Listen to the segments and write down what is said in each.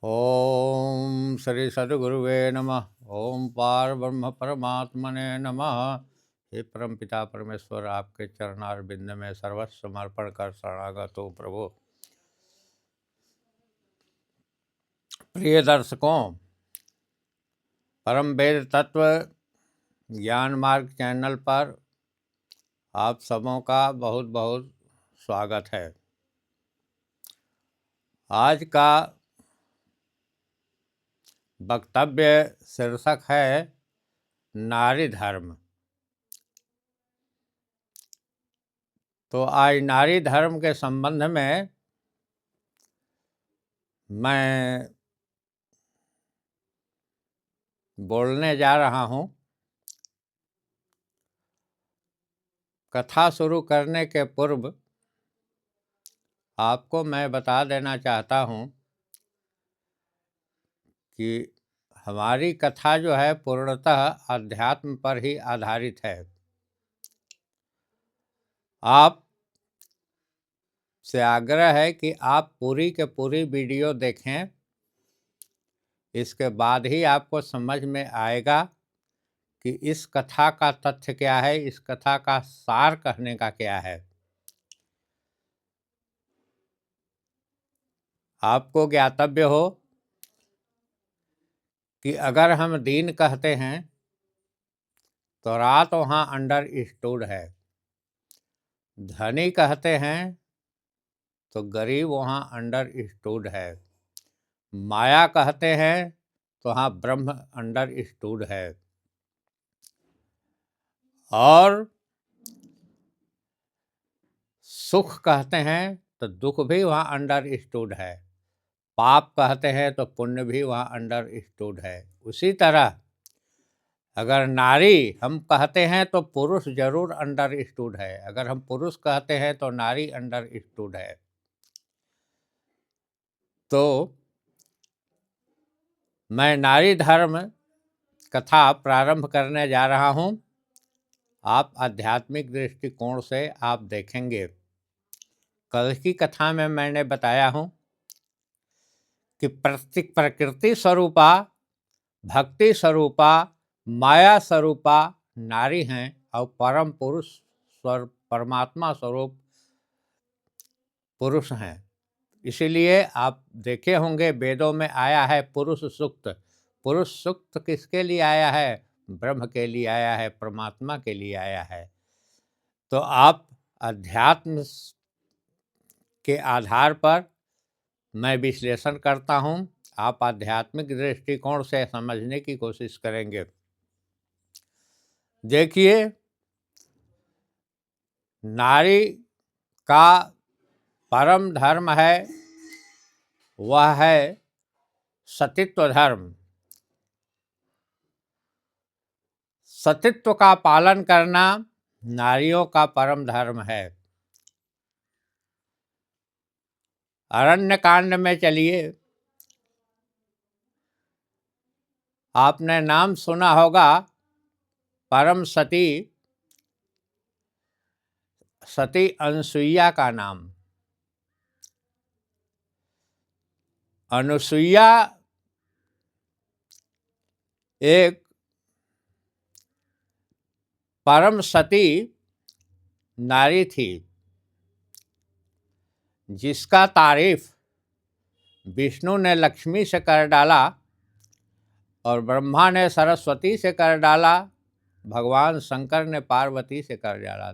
ओम श्री सद्गुरुवे नमः। ओम पार ब्रह्म परमात्मने नमः। हे परम पिता परमेश्वर, आपके चरणार बिंद में सर्वस्व समर्पण कर शरणागत हूँ प्रभु। प्रिय दर्शकों, परम वेद तत्व ज्ञान मार्ग चैनल पर आप सबों का बहुत बहुत स्वागत है। आज का वक्तव्य शीर्षक है नारी धर्म। तो आज नारी धर्म के संबंध में मैं बोलने जा रहा हूँ। कथा शुरू करने के पूर्व आपको मैं बता देना चाहता हूँ कि हमारी कथा जो है पूर्णतः अध्यात्म पर ही आधारित है। आप से आग्रह है कि आप पूरी के पूरी वीडियो देखें, इसके बाद ही आपको समझ में आएगा कि इस कथा का तथ्य क्या है, इस कथा का सार कहने का क्या है। आपको ज्ञातव्य हो कि अगर हम दीन कहते हैं तो रात वहाँ अंडर स्टूड है, धनी कहते हैं तो गरीब वहाँ अंडर स्टूड है, माया कहते हैं तो वहाँ ब्रह्म अंडर स्टूड है, और सुख कहते हैं तो दुख भी वहाँ अंडर स्टूड है, पाप कहते हैं तो पुण्य भी वहाँ अंडर स्टूड है। उसी तरह अगर नारी हम कहते हैं तो पुरुष जरूर अंडर स्टूड है, अगर हम पुरुष कहते हैं तो नारी अंडर स्टूड है। तो मैं नारी धर्म कथा प्रारंभ करने जा रहा हूँ। आप आध्यात्मिक दृष्टिकोण से आप देखेंगे। कल की कथा में मैंने बताया हूँ कि प्रकृति स्वरूपा, भक्ति स्वरूपा, माया स्वरूपा नारी हैं और परम पुरुष परमात्मा स्वरूप पुरुष हैं। इसीलिए आप देखे होंगे वेदों में आया है पुरुष सूक्त। पुरुष सूक्त किसके लिए आया है? ब्रह्म के लिए आया है, परमात्मा के लिए आया है। तो आप अध्यात्म के आधार पर मैं विश्लेषण करता हूँ, आप आध्यात्मिक दृष्टिकोण से समझने की कोशिश करेंगे। देखिए, नारी का परम धर्म है, वह है सतीत्व धर्म। सतीत्व का पालन करना नारियों का परम धर्म है। अरण्य कांड में चलिए, आपने नाम सुना होगा परम सती सती अनुसुईया का नाम। अनुसुईया एक परम सती नारी थी जिसका तारीफ विष्णु ने लक्ष्मी से कर डाला और ब्रह्मा ने सरस्वती से कर डाला, भगवान शंकर ने पार्वती से कर डाला।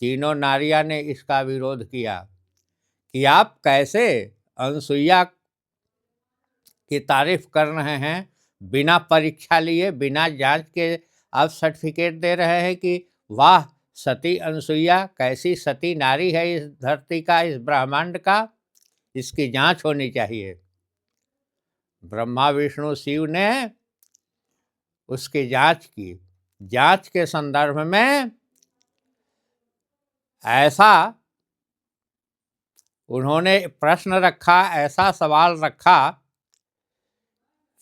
तीनों नारियां ने इसका विरोध किया कि आप कैसे अनुसुईया की तारीफ कर रहे हैं, बिना परीक्षा लिए, बिना जांच के आप सर्टिफिकेट दे रहे हैं कि वाह सती अनुसुईया कैसी सती नारी है इस धरती का, इस ब्रह्मांड का, इसकी जांच होनी चाहिए। ब्रह्मा विष्णु शिव ने उसकी जांच की। जांच के संदर्भ में ऐसा उन्होंने प्रश्न रखा, ऐसा सवाल रखा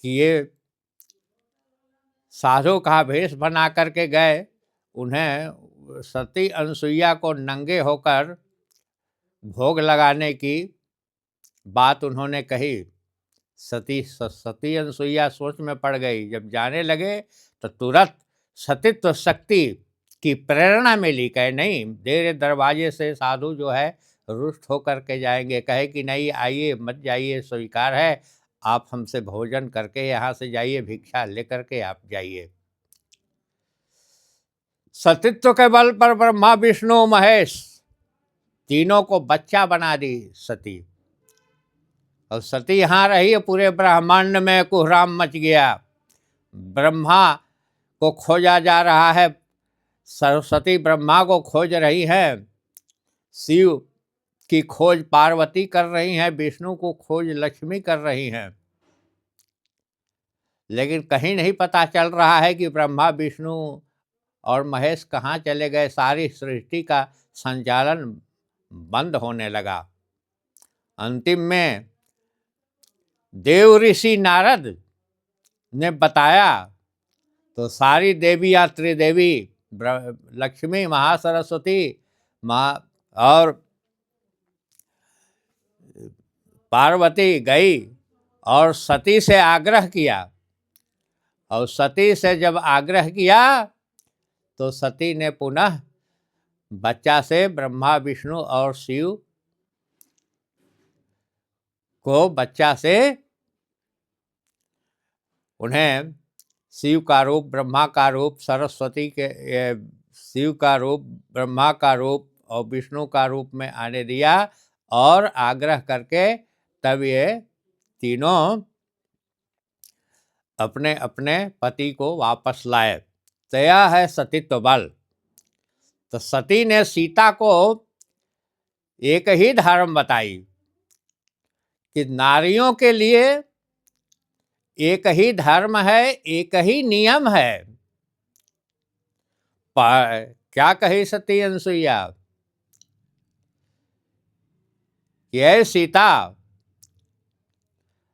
कि ये साधु का भेष बना करके गए, उन्हें सती अनुसुईया को नंगे होकर भोग लगाने की बात उन्होंने कही। सती अनसुईया सोच में पड़ गई। जब जाने लगे तो तुरंत सतीत्व शक्ति की प्रेरणा मिली। कहे नहीं, तेरे दरवाजे से साधु जो है रुष्ट होकर के जाएंगे। कहे कि नहीं, आइए, मत जाइए, स्वीकार है, आप हमसे भोजन करके यहाँ से जाइए, भिक्षा लेकर के आप जाइए। सतीत्व के बल पर ब्रह्मा विष्णु महेश तीनों को बच्चा बना दी सती। और सती यहाँ रही, पूरे ब्रह्मांड में कोहराम मच गया। ब्रह्मा को खोजा जा रहा है, सरस्वती ब्रह्मा को खोज रही है, शिव की खोज पार्वती कर रही हैं, विष्णु को खोज लक्ष्मी कर रही हैं। लेकिन कहीं नहीं पता चल रहा है कि ब्रह्मा विष्णु और महेश कहाँ चले गए। सारी सृष्टि का संचालन बंद होने लगा। अंतिम में देव ऋषि नारद ने बताया तो सारी देवियाँ, त्रिदेवी, लक्ष्मी, महासरस्वती और पार्वती गई और सती से आग्रह किया। और सती से जब आग्रह किया तो सती ने पुनः बच्चा से ब्रह्मा विष्णु और शिव को बच्चा से उन्हें शिव का रूप, ब्रह्मा का रूप, सरस्वती के शिव का रूप, ब्रह्मा का रूप और विष्णु का रूप में आने दिया और आग्रह करके तब ये तीनों अपने अपने पति को वापस लाए। तो यह है सतीत्व बल। तो सती ने सीता को एक ही धर्म बताई कि नारियों के लिए एक ही धर्म है, एक ही नियम है। क्या कही सती अनसुईया? ये सीता,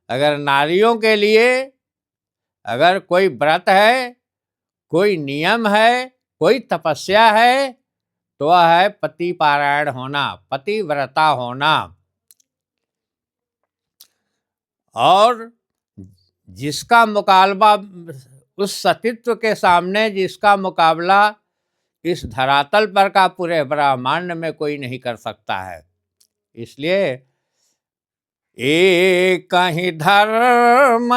अगर नारियों के लिए अगर कोई व्रत है, कोई नियम है, कोई तपस्या है, तो वह है पति पारायण होना, पतिव्रता होना। और जिसका मुकाबला उस सतीत्व के सामने, जिसका मुकाबला इस धरातल पर का पूरे ब्रह्मांड में कोई नहीं कर सकता है। इसलिए एक ही धर्म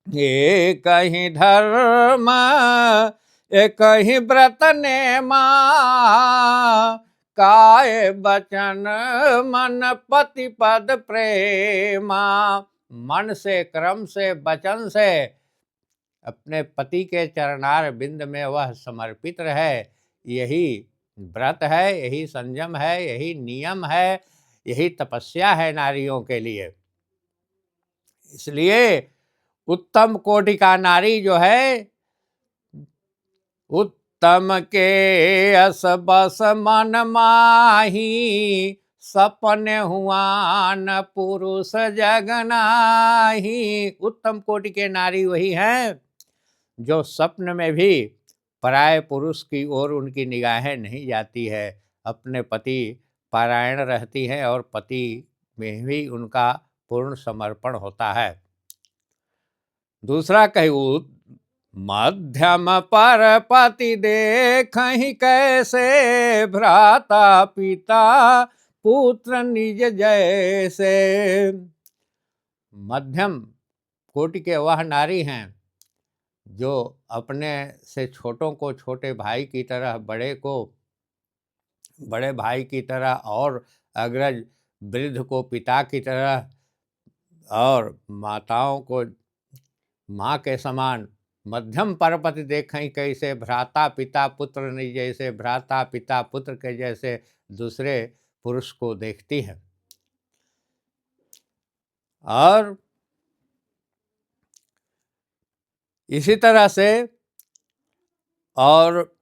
एक ही धर्म, एक ही व्रत नेमा, काय बचन मन पति पद प्रेमा। मन से, क्रम से, वचन से अपने पति के चरणार बिंद में वह समर्पित रहे। यही व्रत है, यही संयम है, यही नियम है, यही तपस्या है नारियों के लिए। इसलिए उत्तम कोटि का नारी जो है, उत्तम के अस बस मन माही, सपने हुआ न पुरुष जगनाही। उत्तम कोटि के नारी वही हैं जो स्वप्न में भी पराये पुरुष की ओर उनकी निगाहें नहीं जाती है, अपने पति पारायण रहती हैं और पति में भी उनका पूर्ण समर्पण होता है। दूसरा कहूँ, मध्यम पर पति देखहि कैसे, भ्राता पिता पुत्र निज जैसे। मध्यम कोटि के वह नारी हैं जो अपने से छोटों को छोटे भाई की तरह, बड़े को बड़े भाई की तरह और अग्रज वृद्ध को पिता की तरह और माताओं को माँ के समान। मध्यम परपति देखें कैसे, भ्राता पिता पुत्र नहीं जैसे, भ्राता पिता पुत्र के जैसे दूसरे पुरुष को देखती है। और इसी तरह से और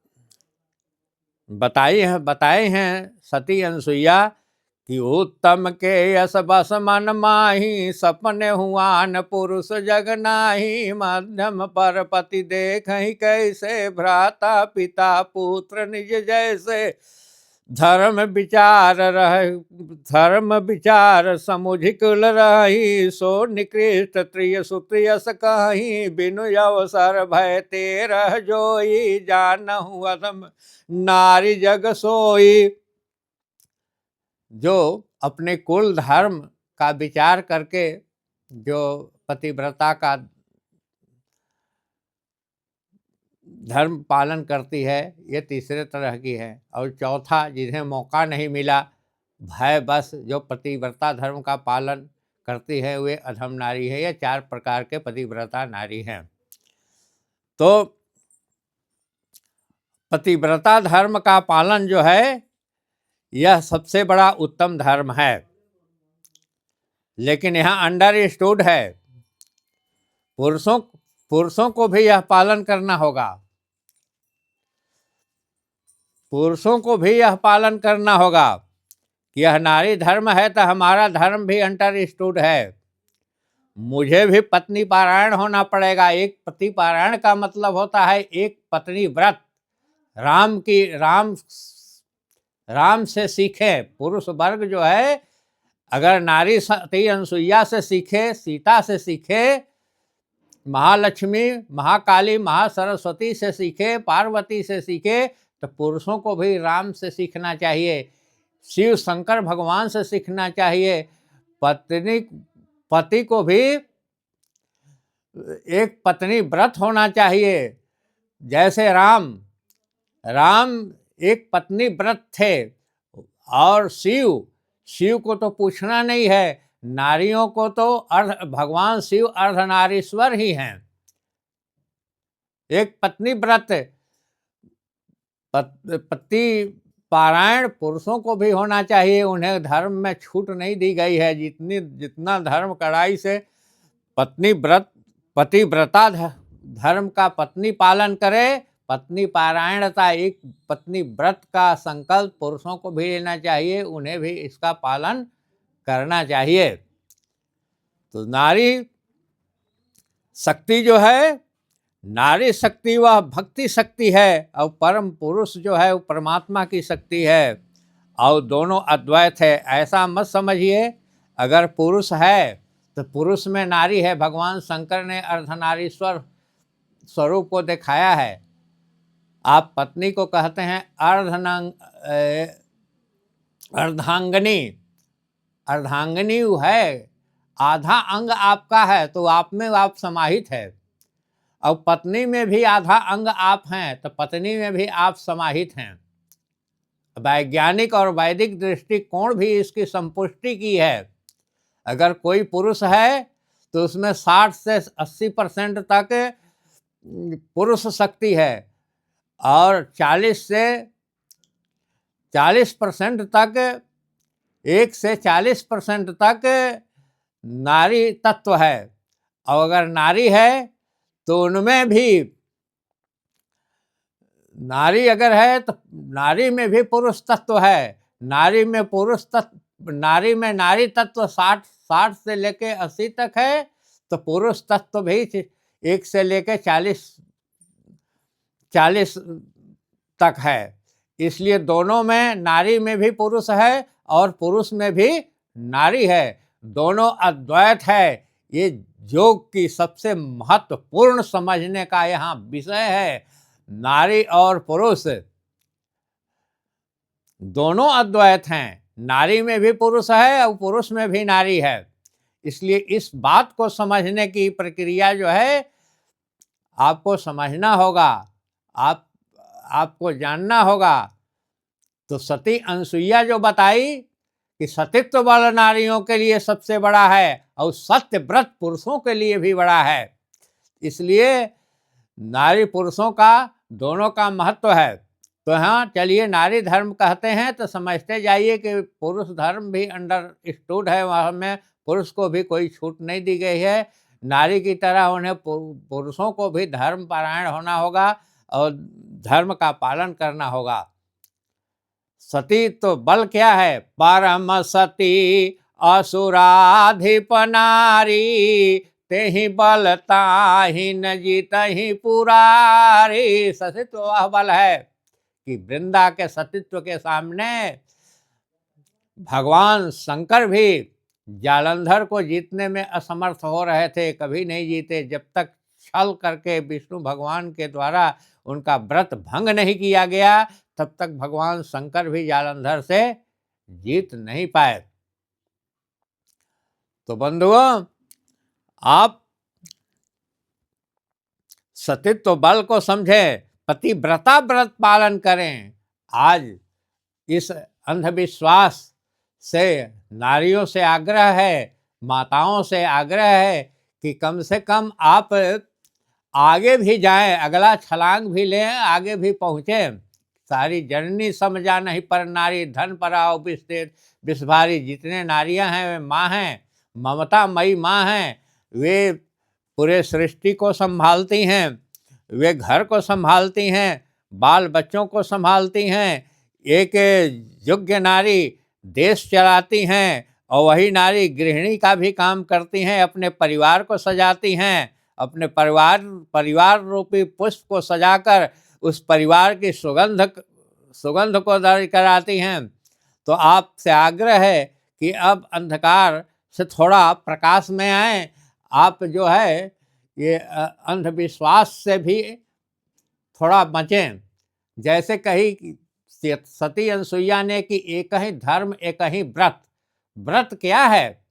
बताए हैं सती अनसुईया कि उत्तम के यश बस मन माही, सपने हुआ न पुरुष जग नाही। मध्यम पर पति देखहि कैसे, भ्राता पिता पुत्र निज जैसे। धर्म विचार समुझ कुल रही, सो निकृष्ट त्रिय सुत यस कहीं, बिनु अवसर भय तेरह जोई, जानहु अधम नारी जग सोई। जो अपने कुल धर्म का विचार करके जो पतिव्रता का धर्म पालन करती है, ये तीसरे तरह की है। और चौथा, जिन्हें मौका नहीं मिला, भय बस जो पतिव्रता धर्म का पालन करती है, वे अधम नारी है। ये 4 प्रकार के पतिव्रता नारी हैं। तो पतिव्रता धर्म का पालन जो है, यह सबसे बड़ा उत्तम धर्म है। लेकिन यहाँ अंडरस्टूड है, पुरुषों को भी यह पालन करना होगा। पुरुषों को भी यह पालन करना होगा कि यह नारी धर्म है तो हमारा धर्म भी अंडरस्टूड है। मुझे भी पत्नी पारायण होना पड़ेगा। एक पति पारायण का मतलब होता है एक पत्नी व्रत। राम से सीखे पुरुष वर्ग जो है, अगर नारी सती अनसुईया से सीखे, सीता से सीखे, महालक्ष्मी, महाकाली, महासरस्वती से सीखे, पार्वती से सीखे, तो पुरुषों को भी राम से सीखना चाहिए, शिव शंकर भगवान से सीखना चाहिए। पति को भी एक पत्नी व्रत होना चाहिए। जैसे राम एक पत्नी व्रत थे, और शिव को तो पूछना नहीं है। नारियों को तो भगवान शिव अर्धनारीश्वर ही हैं। एक पत्नी व्रत पति पारायण पुरुषों को भी होना चाहिए। उन्हें धर्म में छूट नहीं दी गई है। जितना धर्म कड़ाई से पतिव्रता धर्म का पत्नी पालन करे, पत्नी पारायणता एक पत्नी व्रत का संकल्प पुरुषों को भी लेना चाहिए, उन्हें भी इसका पालन करना चाहिए। तो नारी शक्ति जो है, नारी शक्ति वह भक्ति शक्ति है, और परम पुरुष जो है वो परमात्मा की शक्ति है, और दोनों अद्वैत है। ऐसा मत समझिए अगर पुरुष है तो पुरुष में नारी है। भगवान शंकर ने अर्धनारीश्वर स्वरूप को दिखाया है। आप पत्नी को कहते हैं अर्धांगिनी है, आधा अंग आपका है, तो आप में आप समाहित है। और पत्नी में भी आधा अंग आप हैं, तो पत्नी में भी आप समाहित हैं। वैज्ञानिक और वैदिक दृष्टिकोण भी इसकी संपुष्टि की है। अगर कोई पुरुष है तो उसमें 60 से 80% तक पुरुष शक्ति है, और 40 से 40% तक 1 से 40% तक नारी तत्व है। और अगर नारी है तो उनमें भी, नारी अगर है तो नारी में भी पुरुष तत्व है। नारी में नारी तत्व 60 से लेके 80 तक है, तो पुरुष तत्व भी 1 से लेके 40 तक है। इसलिए दोनों में, नारी में भी पुरुष है और पुरुष में भी नारी है, दोनों अद्वैत है। ये योग की सबसे महत्वपूर्ण समझने का यहाँ विषय है। नारी और पुरुष दोनों अद्वैत हैं। नारी में भी पुरुष है और पुरुष में भी नारी है। इसलिए इस बात को समझने की प्रक्रिया जो है आपको समझना होगा, आपको जानना होगा। तो सती अनसुईया जो बताई कि सतीत्व वाला नारियों के लिए सबसे बड़ा है, और सत्य व्रत पुरुषों के लिए भी बड़ा है। इसलिए नारी पुरुषों का दोनों का महत्व है। तो हाँ, चलिए, नारी धर्म कहते हैं तो समझते जाइए कि पुरुष धर्म भी अंडरस्टूड है। वहाँ में पुरुष को भी कोई छूट नहीं दी गई है। नारी की तरह उन्हें पुरुषों को भी धर्म पारायण होना होगा और धर्म का पालन करना होगा। सती तो बल क्या है? परम सती असुराधिप नारी, तेहि बल ताहि न जीतहि पुरारी। सती तो वह बल है कि वृंदा के सतीत्व के सामने भगवान शंकर भी जालंधर को जीतने में असमर्थ हो रहे थे, कभी नहीं जीते जब तक छल करके विष्णु भगवान के द्वारा उनका व्रत भंग नहीं किया गया, तब तक भगवान शंकर भी जालंधर से जीत नहीं पाए। तो बंधुओं, आप सतीत्व बल को समझें, पतिव्रता व्रत पालन करें। आज इस अंधविश्वास से नारियों से आग्रह है, माताओं से आग्रह है कि कम से कम आप आगे भी जाएं, अगला छलांग भी लें, आगे भी पहुँचें। सारी जननी समझा नहीं पर नारी, धन पराओ विस्तृत विषभारी। जितने नारियां हैं वे माँ हैं, ममता मई माँ हैं। वे पूरे सृष्टि को संभालती हैं, वे घर को संभालती हैं, बाल बच्चों को संभालती हैं। एक योग्य नारी देश चलाती हैं और वही नारी गृहिणी का भी काम करती हैं, अपने परिवार को सजाती हैं, अपने परिवार रूपी पुष्प को सजाकर उस परिवार की सुगंध को दर्ज कराती हैं। तो आपसे आग्रह है कि अब अंधकार से थोड़ा प्रकाश में आए। आप जो है ये अंधविश्वास से भी थोड़ा बचें। जैसे कही सती अनसुईया ने कि एक ही धर्म एक ही व्रत। व्रत क्या है?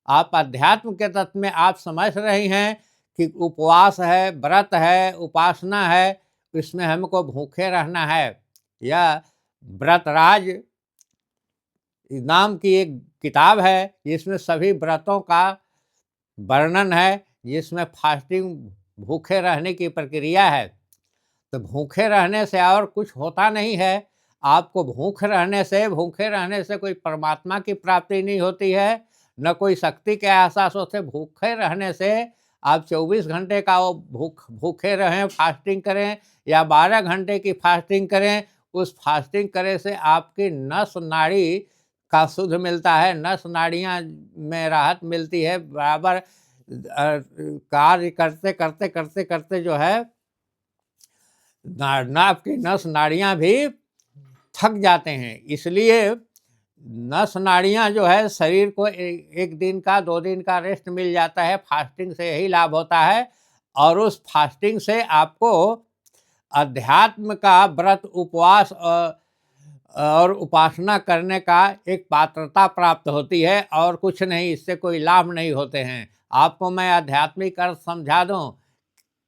आप अध्यात्म के तत्व में आप समझ रही हैं कि उपवास है, व्रत है, उपासना है, इसमें हमको भूखे रहना है। यह व्रतराज नाम की एक किताब है, जिसमें सभी व्रतों का वर्णन है, जिसमें फास्टिंग भूखे रहने की प्रक्रिया है। तो भूखे रहने से और कुछ होता नहीं है। आपको भूखे रहने से कोई परमात्मा की प्राप्ति नहीं होती है, न कोई शक्ति के एहसास होते। भूखे रहने से आप 24 घंटे का वो भूखे रहें, फास्टिंग करें या 12 घंटे की फास्टिंग करें, उस फास्टिंग करे से आपकी नस नाड़ी का शुद्ध मिलता है, नस नाड़ियाँ में राहत मिलती है। बराबर कार्य करते करते करते करते जो है आपकी नस नाड़ियाँ भी थक जाते हैं। इसलिए नस नाड़ियाँ जो है शरीर को एक दिन का 2 दिन का रेस्ट मिल जाता है। फास्टिंग से यही लाभ होता है। और उस फास्टिंग से आपको अध्यात्म का व्रत, उपवास और उपासना करने का एक पात्रता प्राप्त होती है, और कुछ नहीं। इससे कोई लाभ नहीं होते हैं। आपको मैं आध्यात्मिक अर्थ समझा दूं।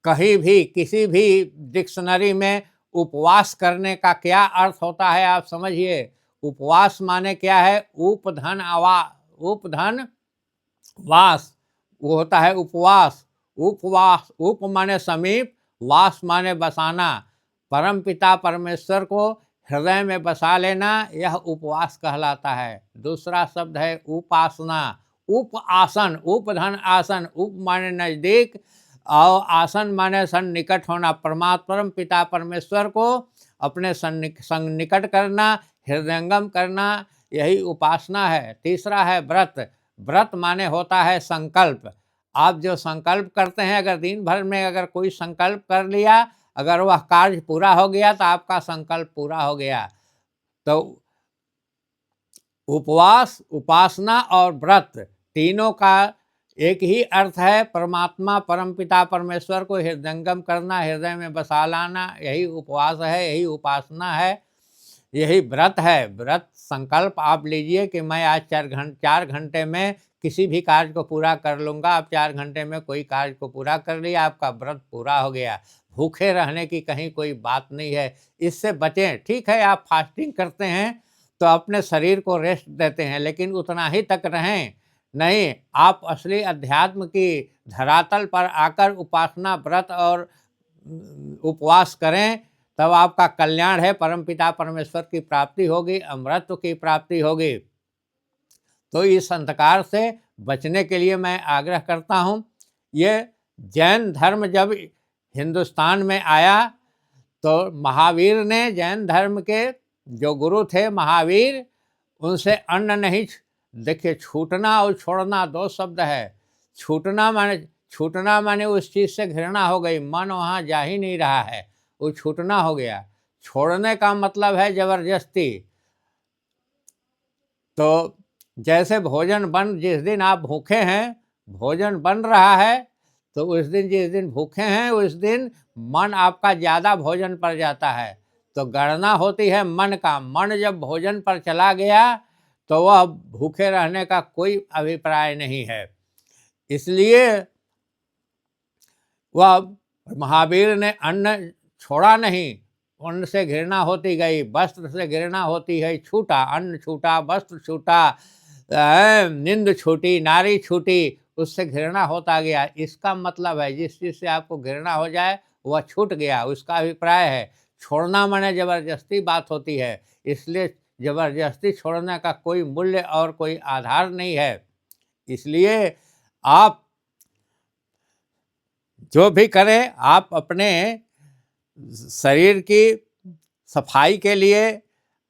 कहीं भी किसी भी डिक्शनरी में उपवास करने का क्या अर्थ होता है आप समझिए। उपवास माने क्या है? उपधन वास, वो होता है उपवास। उपवास, उप माने समीप, वास माने बसाना। परम पिता परमेश्वर को हृदय में बसा लेना, यह उपवास कहलाता है। दूसरा शब्द है उपासना। उप आसन, उपधन आसन। उप माने नजदीक और आसन माने सन्निकट होना। परम पिता परमेश्वर को अपने सन्निकट करना, हृदयंगम करना, यही उपासना है। तीसरा है व्रत। व्रत माने होता है संकल्प। आप जो संकल्प करते हैं, अगर दिन भर में अगर कोई संकल्प कर लिया, अगर वह कार्य पूरा हो गया तो आपका संकल्प पूरा हो गया। तो उपवास, उपासना और व्रत तीनों का एक ही अर्थ है। परमात्मा परमपिता परमेश्वर को हृदयंगम करना, हृदय में बसा लाना, यही उपवास है, यही उपासना है, यही व्रत है। व्रत संकल्प आप लीजिए कि मैं आज 4 घंटे में किसी भी कार्य को पूरा कर लूँगा। आप 4 घंटे में कोई कार्य को पूरा कर लिया, आपका व्रत पूरा हो गया। भूखे रहने की कहीं कोई बात नहीं है, इससे बचें। ठीक है, आप फास्टिंग करते हैं तो अपने शरीर को रेस्ट देते हैं, लेकिन उतना ही तक रहें। नहीं, आप असली अध्यात्म की धरातल पर आकर उपासना, व्रत और उपवास करें, तब आपका कल्याण है। परमपिता परमेश्वर की प्राप्ति होगी, अमृत की प्राप्ति होगी। तो इस अंधकार से बचने के लिए मैं आग्रह करता हूँ। ये जैन धर्म जब हिंदुस्तान में आया तो महावीर ने, जैन धर्म के जो गुरु थे महावीर, उनसे अन्न नहीं, देखिए छूटना और छोड़ना 2 शब्द है। छूटना माने उस चीज़ से घृणा हो गई, मन वहाँ जा ही नहीं रहा है, वो छूटना हो गया। छोड़ने का मतलब है जबरदस्ती। तो जैसे जिस दिन आप भूखे हैं, भोजन बन रहा है, तो उस दिन जिस दिन भूखे हैं उस दिन मन आपका ज़्यादा भोजन पर जाता है। तो गणना होती है मन का। मन जब भोजन पर चला गया तो वह भूखे रहने का कोई अभिप्राय नहीं है। इसलिए वह महावीर ने अन्न छोड़ा नहीं, अन्न से घृणा होती गई, वस्त्र से घृणा होती है, छूटा, अन्न छूटा, वस्त्र छूटा, निंद छूटी, नारी छूटी, उससे घृणा होता गया। इसका मतलब है जिस चीज़ से आपको घृणा हो जाए वह छूट गया, उसका अभिप्राय है। छोड़ना माने जबरदस्ती बात होती है, इसलिए जबरदस्ती छोड़ने का कोई मूल्य और कोई आधार नहीं है। इसलिए आप जो भी करें, आप अपने शरीर की सफाई के लिए,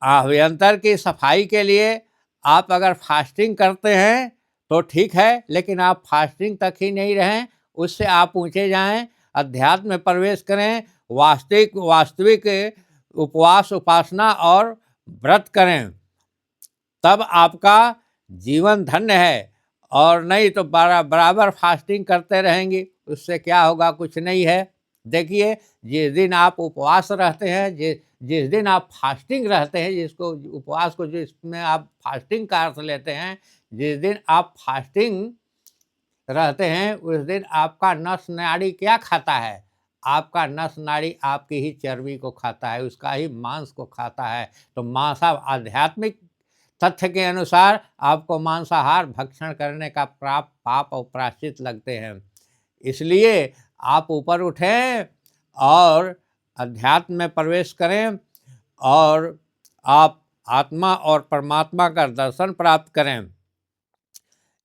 अभ्यंतर की सफाई के लिए आप अगर फास्टिंग करते हैं तो ठीक है, लेकिन आप फास्टिंग तक ही नहीं रहें, उससे आप ऊंचे जाएं, अध्यात्म में प्रवेश करें, वास्तविक उपवास, उपासना और व्रत करें, तब आपका जीवन धन्य है। और नहीं तो बराबर फास्टिंग करते रहेंगी, उससे क्या होगा? कुछ नहीं है। देखिए, जिस दिन आप उपवास रहते हैं, जिस दिन आप फास्टिंग रहते हैं, जिसको उपवास को जिसमें आप फास्टिंग का अर्थ लेते हैं, जिस दिन आप फास्टिंग रहते हैं उस दिन आपका नस नाड़ी क्या खाता है? आपका नस नाड़ी आपकी ही चर्बी को खाता है, उसका ही मांस को खाता है। तो आध्यात्मिक तथ्य के अनुसार आपको मांसाहार भक्षण करने का पाप और प्रायश्चित लगते हैं। इसलिए आप ऊपर उठें और अध्यात्म में प्रवेश करें और आप आत्मा और परमात्मा का दर्शन प्राप्त करें।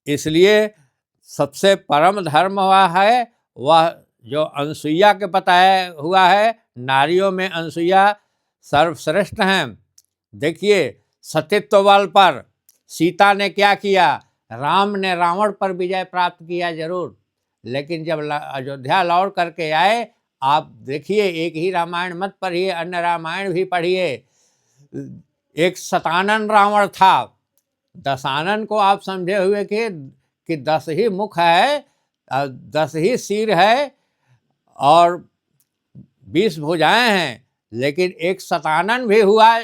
इसलिए सबसे परम धर्म वह जो अनसुईया के बताया हुआ है, नारियों में अनसुईया सर्वश्रेष्ठ हैं। देखिए, सतीत्व बल पर सीता ने क्या किया? राम ने रावण पर विजय प्राप्त किया जरूर, लेकिन जब अयोध्या लौट करके आए, आप देखिए, एक ही रामायण मत पढ़िए, अन्य रामायण भी पढ़िए। एक शतानन रावण था, दशानन को आप समझे हुए कि 10 ही मुख है, 10 ही सिर है और 20 भुजाएं हैं, लेकिन एक शतानन भी हुआ,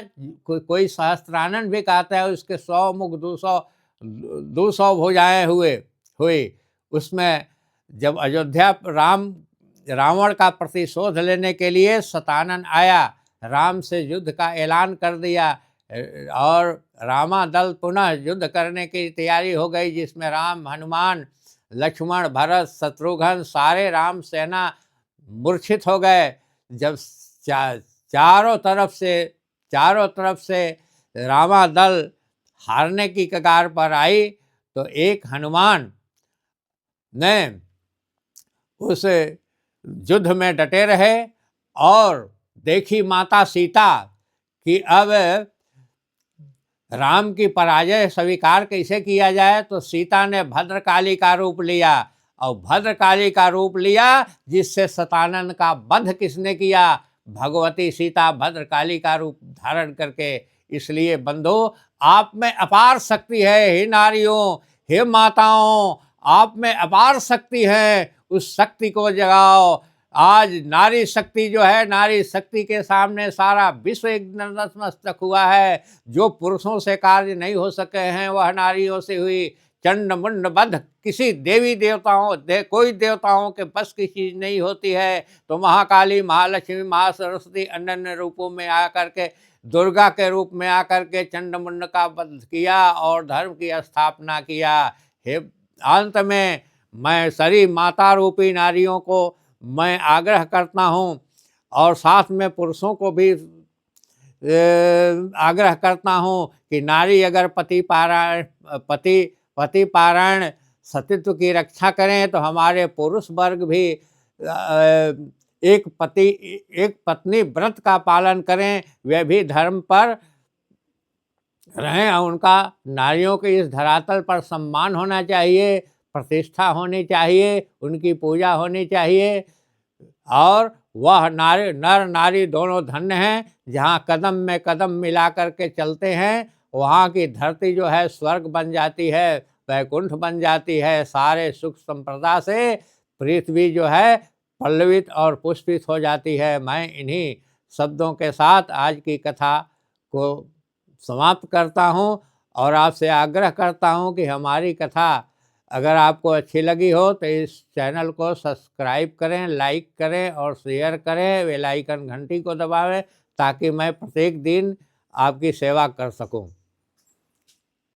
कोई सहस्त्रानन भी कहता है, उसके 100 मुख 200 भुजाएं हुई। उसमें जब अयोध्या रावण का प्रतिशोध लेने के लिए शतानन आया, राम से युद्ध का ऐलान कर दिया और रामा दल पुनः युद्ध करने की तैयारी हो गई, जिसमें राम, हनुमान, लक्ष्मण, भरत, शत्रुघ्न सारे राम सेना मूर्छित हो गए। जब चारों तरफ से रामा दल हारने की कगार पर आई, तो एक हनुमान ने उस युद्ध में डटे रहे और देखी माता सीता कि अब राम की पराजय स्वीकार कैसे किया जाए, तो सीता ने भद्रकाली का रूप लिया, और भद्रकाली का रूप लिया जिससे शतानन का वध किसने किया? भगवती सीता भद्रकाली का रूप धारण करके। इसलिए बंधु, आप में अपार शक्ति है, हे नारियों, हे माताओं, आप में अपार शक्ति है, उस शक्ति को जगाओ। आज नारी शक्ति जो है, नारी शक्ति के सामने सारा विश्व एक नतमस्तक हुआ है। जो पुरुषों से कार्य नहीं हो सके हैं वह नारियों से हुई। चंड मुंड बध किसी देवी देवताओं कोई देवताओं के बस की चीज नहीं होती है। तो महाकाली, महालक्ष्मी, महासरस्वती अन्य रूपों में आकर के, दुर्गा के रूप में आकर के चंड मुंड का वध किया और धर्म की स्थापना किया। हे, अंत में मैं सारी माता रूपी नारियों को मैं आग्रह करता हूँ और साथ में पुरुषों को भी आग्रह करता हूँ कि नारी अगर पति पारायण सतीत्व की रक्षा करें, तो हमारे पुरुष वर्ग भी एक पत्नी व्रत का पालन करें, वे भी धर्म पर रहें और उनका नारियों के इस धरातल पर सम्मान होना चाहिए, प्रतिष्ठा होनी चाहिए, उनकी पूजा होनी चाहिए और वह नर नारी दोनों धन्य हैं। जहाँ कदम में कदम मिला कर के चलते हैं, वहाँ की धरती जो है स्वर्ग बन जाती है, वैकुंठ बन जाती है। सारे सुख संपदा से पृथ्वी जो है पल्लवित और पुष्पित हो जाती है। मैं इन्हीं शब्दों के साथ आज की कथा को समाप्त करता हूँ और आपसे आग्रह करता हूँ कि हमारी कथा अगर आपको अच्छी लगी हो तो इस चैनल को सब्सक्राइब करें, लाइक करें और शेयर करें, बेल आइकन घंटी को दबावें ताकि मैं प्रत्येक दिन आपकी सेवा कर सकूं।